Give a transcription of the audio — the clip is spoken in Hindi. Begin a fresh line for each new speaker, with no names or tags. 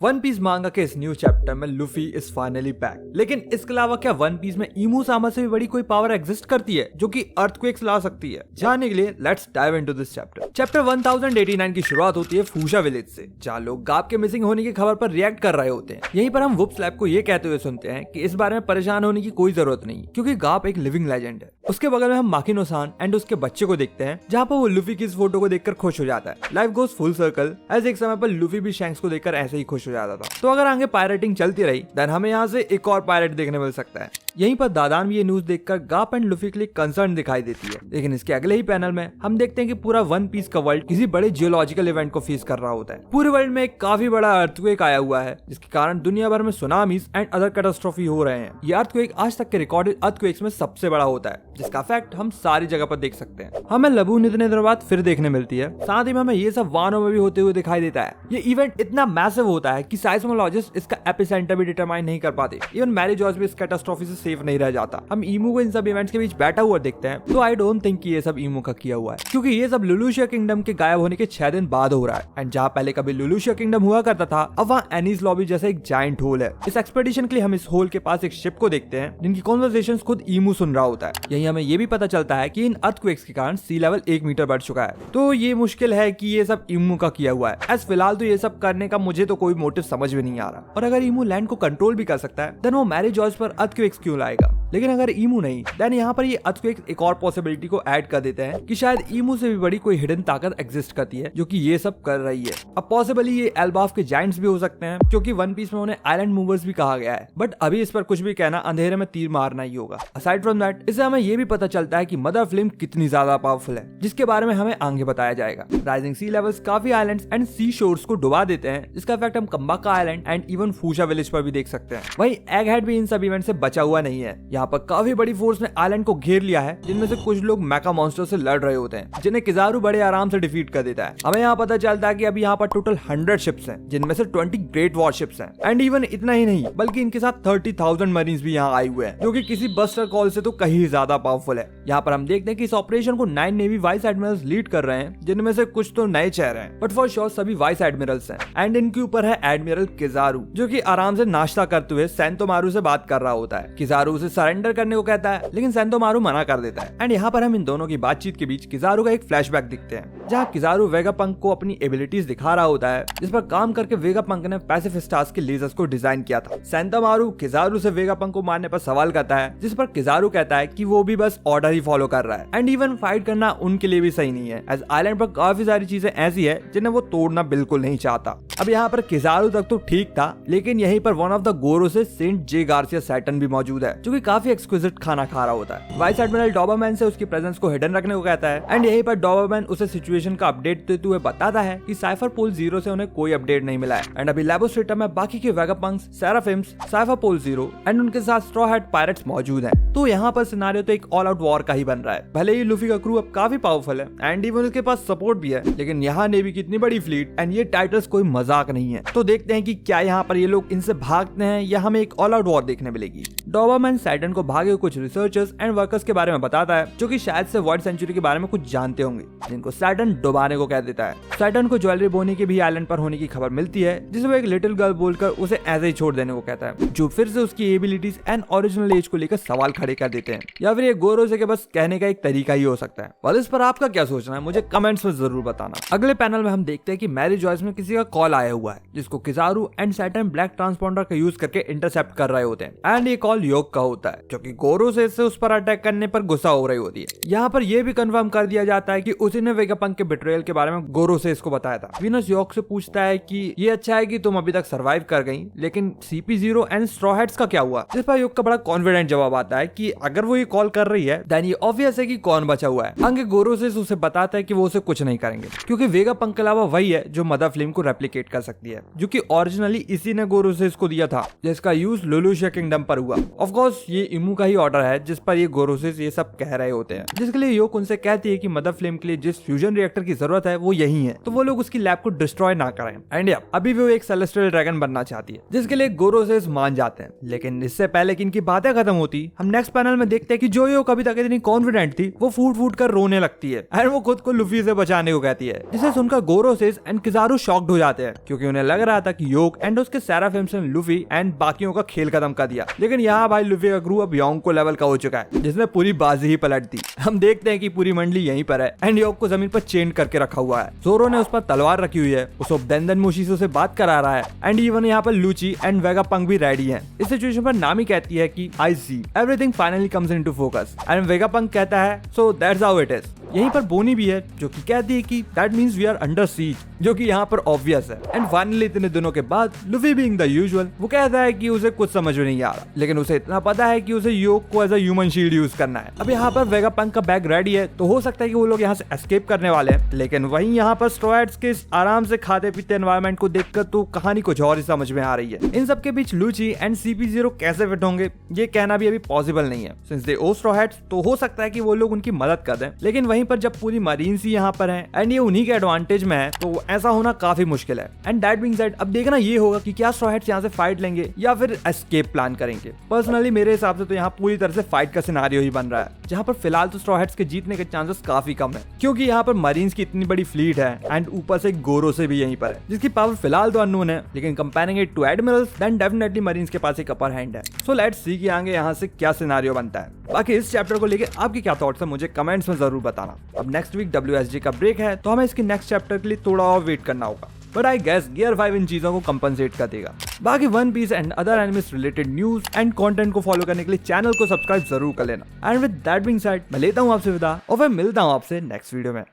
वन पीस मांगा के इस न्यू चैप्टर में लूफी इज फाइनली बैक। लेकिन इसके अलावा क्या वन पीस में इमू सामा से भी बड़ी कोई पावर एग्जिस्ट करती है जो कि अर्थक्वेक्स ला सकती है? जानने के लिए let's dive into this chapter. Chapter 1089 की शुरुआत होती है फूशा विलेज से, जहाँ लोग गाप के मिसिंग होने की खबर पर रिएक्ट कर रहे होते हैं। यहीं पर हम वुप स्लैप को ये कहते हुए सुनते हैं कि इस बारे में परेशान होने की कोई जरूरत नहीं, क्योंकि गाप एक लिविंग लेजेंड है। उसके बगल में हम माकिनो-सान एंड उसके बच्चे को देखते हैं, जहाँ पर वो लूफी की इस फोटो को देखकर खुश हो जाता है। लाइफ गोज फुल सर्कल, ऐसे एक समय पर लूफी भी शैंक्स को देखकर ऐसे ही खुश हो जाता था। तो अगर आगे पायरेटिंग चलती रही देन हमें यहाँ से एक और पायरेट देखने मिल सकता है। यहीं पर दादान भी ये न्यूज देखकर गाप एंड लूफी के लिए कंसर्न दिखाई देती है। लेकिन इसके अगले ही पैनल में हम देखते हैं कि पूरा वन पीस का वर्ल्ड किसी बड़े जियोलॉजिकल इवेंट को फेस कर रहा होता है। पूरे वर्ल्ड में एक काफी बड़ा अर्थक्वेक आया हुआ है, जिसके कारण दुनिया भर में सुनामीज एंड अदर कैटास्ट्रोफी हो रहे हैं। ये अर्थक्वेक आज तक के रिकॉर्डेड अर्थक्वेक्स में सबसे बड़ा होता है, जिसका इफेक्ट हम सारी जगह पर देख सकते हैं। हमें लबून इतने दिनों बाद फिर देखने मिलती है, साथ ही में हमें ये सब वानों में भी होते हुए दिखाई देता है। ये इवेंट इतना मैसिव होता है कि साइस्मोलॉजिस्ट इसका एपिसेंटर भी डिटरमाइन नहीं कर पाते। इवन मैरी जॉर्ज भी इस कैटास्ट्रोफी से सेफ नहीं रह जाता। हम ईमू को इन सब इवेंट्स के बीच बैठा हुआ देखते हैं, तो आई डोंट थिंक कि ये सब ईमू का किया हुआ है, क्योंकि ये सब लुलुशिया किंगडम के गायब होने के 6 दिन बाद हो रहा है। एंड जहाँ पहले कभी लुलुशिया किंगडम हुआ करता था, अब वहाँ एनीज लॉबी जैसा एक जायंट होल है। इस एक्सपेडिशन के लिए हम इस होल के पास एक शिप को देखते हैं, जिनकी कॉन्वर्सेशंस खुद ईमू सुन रहा होता है। यही हमें ये भी पता चलता है कि इन अर्थक्वेक्स के कारण सी लेवल 1 मीटर बढ़ चुका है। तो ये मुश्किल है कि ये सब ईमू का किया हुआ है। एज फिलहाल तो ये सब करने का मुझे तो कोई मोटिव समझ में नहीं आ रहा। और अगर ईमू लैंड को कंट्रोल भी कर सकता है, देन वो मैरी जॉर्ज पर अर्थक्वेक्स क्यों लाएगा? लेकिन अगर ईमू नहीं, देन यहाँ पर ये अर्थक्वेक्स एक और पॉसिबिलिटी को ऐड कर देते हैं कि शायद ईमू से भी बड़ी कोई हिडन ताकत एग्जिस्ट करती है जो कि ये सब कर रही है। अब पॉसिबली ये एल्बाफ के जायंट्स भी हो सकते हैं, क्योंकि वन पीस में उन्हें आइलैंड मूवर्स भी कहा गया है। बट अभी इस पर कुछ भी कहना अंधेरे में तीर मारना ही होगा। असाइड फ्रॉम दैट, इससे हमें ये भी पता चलता है कि मदर फ्लेम कितनी ज्यादा पावरफुल है, जिसके बारे में हमें आगे बताया जाएगा। राइजिंग सी लेवल्स काफी आइलैंड्स एंड सी शोर्स को डुबा देते हैं, जिसका इफेक्ट हम कंबाका आइलैंड एंड इवन फूशा विलेज पर भी देख सकते हैं। वहीं एग हेड भी इन सब इवेंट से बचा हुआ नहीं है। यहाँ पर काफी बड़ी फोर्स ने आइलैंड को घेर लिया है, जिनमें से कुछ लोग मैका मॉन्स्टर से लड़ रहे होते हैं, जिन्हें किजारू बड़े आराम से डिफीट कर देता है। हमें यहाँ पता चलता है कि अभी यहाँ पर टोटल 100 शिप्स हैं, जिनमें से 20 ग्रेट वॉरशिप्स हैं। एंड इवन इतना ही नहीं, बल्कि इनके साथ 30,000 मरीन्स भी यहाँ आए हुए हैं, जो कि किसी बस्टर कॉल से तो कहीं ज्यादा पावरफुल है। यहाँ पर हम देखते हैं कि इस ऑपरेशन को 9 नेवी वाइस एडमिरल्स लीड कर रहे हैं, जिनमें से कुछ तो नए चेहरे हैं, बट फॉर श्योर सभी वाइस एडमिरल्स हैं। एंड इनके ऊपर है एडमिरल किजारू, जो कि आराम से नाश्ता करते हुए सेंतोमारू से बात कर रहा होता है। किजारू उसे सरेंडर करने को कहता है, लेकिन सेंतोमारू मना कर देता है। एंड यहाँ पर हम इन दोनों की बातचीत के बीच किजारू का एक फ्लैशबैक दिखते हैं, जहाँ किजारू वेगापंक को अपनी एबिलिटीज दिखा रहा होता है, जिस पर काम करके वेगापंक ने पैसिफिस्टास के लेजर्स को डिजाइन किया था। सेंतोमारू किजारू से वेगापंक को मारने पर सवाल करता है, जिस पर किजारू कहता है कि वो भी बस ऑर्डर ही फॉलो कर रहा है। एंड इवन फाइट करना उनके लिए भी सही नहीं है, एज आइलैंड पर काफी सारी चीजें ऐसी है जिन्हें वो तोड़ना बिल्कुल नहीं चाहता। अब यहाँ पर किजारू तक तो ठीक था, लेकिन यहीं पर वन ऑफ द गोरो से सेंट जे गार्सिया सैटर्न भी मौजूद है, जो कि काफी एक्सक्विजिट खाना खा रहा होता है। वाइस एडमिरल डॉबरमैन से उसकी प्रेजेंस को हिडन रखने को कहता है। एंड यहीं पर डॉबरमैन उसे सिचुएशन का अपडेट देते हुए बताता है कि साइफर पोल 0 से उन्हें कोई अपडेट नहीं मिला है। एंड अभी लैबोस्ट्रेटम में बाकी के वेगापंक्स, सेराफिम्स, साइफर पोल 0 एंड उनके साथ स्ट्रॉ हैट पायरेट्स मौजूद हैं। तो यहाँ पर सिनारियो तो एक ऑल आउट वॉर का ही बन रहा है। भले ही लूफी का क्रू अब काफी पावरफुल है एंड इवन उसके पास सपोर्ट भी है, लेकिन यहाँ नेवी की इतनी बड़ी फ्लीट एंड ये टाइटल्स कोई मजाक नहीं है। तो देखते हैं कि क्या यहाँ पर ये लोग इनसे भागते हैं या हमें एक ऑल आउट वॉर देखने मिलेगी। डॉबरमैन सैटर्न को भागे कुछ रिसर्चर्स एंड वर्कर्स के बारे में बताता है, जो कि शायद से वर्ल्ड सेंचुरी के बारे में कुछ जानते होंगे, जिनको सैटर्न डुबाने को कह देता है। सैटर्न को ज्वेलरी बोनी के भी आइलैंड पर होने की खबर मिलती है, जिसे वो एक लिटिल गर्ल बोलकर उसे ऐसे ही छोड़ देने को कहता है, जो फिर से उसकी एबिलिटीज एंड ओरिजिनल एज को लेकर सवाल खड़े कर देते हैं। या फिर ये गोरो से के बस कहने का एक तरीका ही हो सकता है। और इस पर आपका क्या सोचना है मुझे कमेंट्स में जरूर बताना। अगले पैनल में हम देखते हैं कि मैरी जॉर्ज में किसी का कॉल आया हुआ है, जिसको Kizaru and Saturn black transponder का यूज करके इंटरसेप्ट कर रहे होते हैं। एंड ये कॉल योग का होता है, जो कि गोरो से उस पर अटैक करने पर गुस्सा हो रही होती है। यहाँ पर यह भी कंफर्म कर दिया जाता है कि उसी ने वेगापंक के बिट्रेयल के बारे में गोरो से इसको बताया था। वीनस योग से पूछता है कि ये अच्छा है कि तुम अभी तक सरवाइव कर गई, लेकिन CP0 एंड स्ट्रॉ हैट्स का क्या हुआ? जिस पर योग का बड़ा कॉन्फिडेंट जवाब आता है कि अगर वो ये कॉल कर रही है देन ये ऑब्वियस है कि कौन बचा हुआ है। आगे गोरो से उसे बताता है कि वो उसे कुछ नहीं करेंगे, क्योंकि वेगापंक के अलावा वही है जो मदर फ्लेम को रेप्लिकेट कर सकती है, जो कि ओरिजिनली इसी ने गोरो से इसको दिया था, जिसका यूज लुलुशिया किंगडम पर हुआ। ऑफ कोर्स ये इमू का ही ऑर्डर है जिस पर ये गोरोसेस ये सब कह रहे होते हैं, जिसके लिए योक उनसे कहती है कि मदर फ्लेम के लिए जिस फ्यूजन रिएक्टर की जरूरत है वो यही है, तो वो लोग उसकी लैब को डिस्ट्रॉय ना करें। एंड या अभी भी वो एक सेलेस्टियल ड्रैगन बनना चाहती है, जिसके लिए गोरोसेस मान जाते हैं। लेकिन इससे पहले कि इनकी बातें खत्म होती, हम नेक्स्ट पैनल में देखते हैं कि जो योक अभी तक इतनी कॉन्फिडेंट थी वो फूट फूट कर रोने लगती है एंड वो खुद को लुफी से बचाने को कहती है, जिसे सुनकर गोरोसेस एंड किजारू शॉक्ड हो जाते हैं क्योंकि उन्हें लग रहा था कि योक एंड उसके सेराफिम्स ने लुफी एंड बाकियों का खेल खत्म कर दिया। लेकिन यहाँ भाई लुफी का क्रू अब योंग को लेवल का हो चुका है, जिसने पूरी बाजी ही पलट दी। हम देखते हैं कि पूरी मंडली यहीं पर है एंड योक को जमीन पर चेन करके रखा हुआ है। जोरो ने उस पर तलवार रखी हुई है, उस देंदन मोशिसो से बात करा रहा है एंड इवन यहाँ पर लूची एंड वेगापंक भी रेडी हैं। इस सिचुएशन पर नामी कहती है कि I see everything finally comes into focus and Vegapunk कहता है so that's how it is. यहीं पर बोनी भी है जो कि कहती है कि that means we are under siege, जो कि यहाँ पर ऑब्वियस है। एंड फाइनली इतने दिनों के बाद लुफी बीइंग द यूजुअल वो कहता है कि उसे कुछ समझ में नहीं आ रहा, लेकिन उसे इतना पता है कि उसे योक को as a human shield use करना है। अब यहाँ पर वेगापंक का बैग रेडी है, तो हो सकता है कि वो लोग यहाँ से एस्केप करने वाले हैं। लेकिन वहीं यहाँ पर स्ट्रॉयड्स के आराम से खाते पीते एनवायरमेंट को देखकर तो कहानी कुछ और ही समझ में आ रही है। इन सबके बीच लूची एंड CP0 कैसे फिट होंगे ये कहना भी अभी पॉसिबल नहीं है, since they oh straw hats, तो हो सकता है कि वो लोग उनकी मदद कर दें। लेकिन वहीं पर जब पूरी मरीन्स ही यहाँ पर हैं एंड ये उन्हीं के एडवांटेज में है, तो ऐसा होना काफी मुश्किल है। एंड दैट बीइंग सेड, अब देखना ये होगा कि क्या स्ट्रॉ हैट्स यहाँ से फाइट लेंगे या फिर एस्केप प्लान करेंगे। पर्सनली मेरे हिसाब से तो यहाँ पूरी तरह से फाइट का सिनेरियो ही बन रहा है, जहाँ पर फिलहाल तो स्ट्रॉ हैट्स के जीतने के चांसेस काफी कम है, क्योंकि यहाँ पर मरीन्स की इतनी बड़ी फ्लीट है एंड ऊपर से गोरो से भी यहीं पर है, जिसकी पावर फिलहाल तो अननोन है। लेकिन comparing it to admirals then definitely marines के पास एक अपर हैंड है। सो लेट्स सी कि आगे यहाँ से क्या सिनेरियो बनता है। बाकी इस चैप्टर को लेके आपके क्या थॉट्स है मुझे कमेंट्स में जरूर बताना। अब नेक्स्ट वीक WSG का ब्रेक है, तो हमें इसके नेक्स्ट चैप्टर के लिए थोड़ा और वेट करना होगा, बट आई गेस गियर 5 इन चीजों को कंपनसेट कर देगा। बाकी one piece and other animes related news and content को फॉलो करने के लिए चैनल को सब्सक्राइब जरूर कर लेना। And with that being said, मैं लेता हूँ आपसे विदा और फिर मिलता हूँ आपसे नेक्स्ट वीडियो में।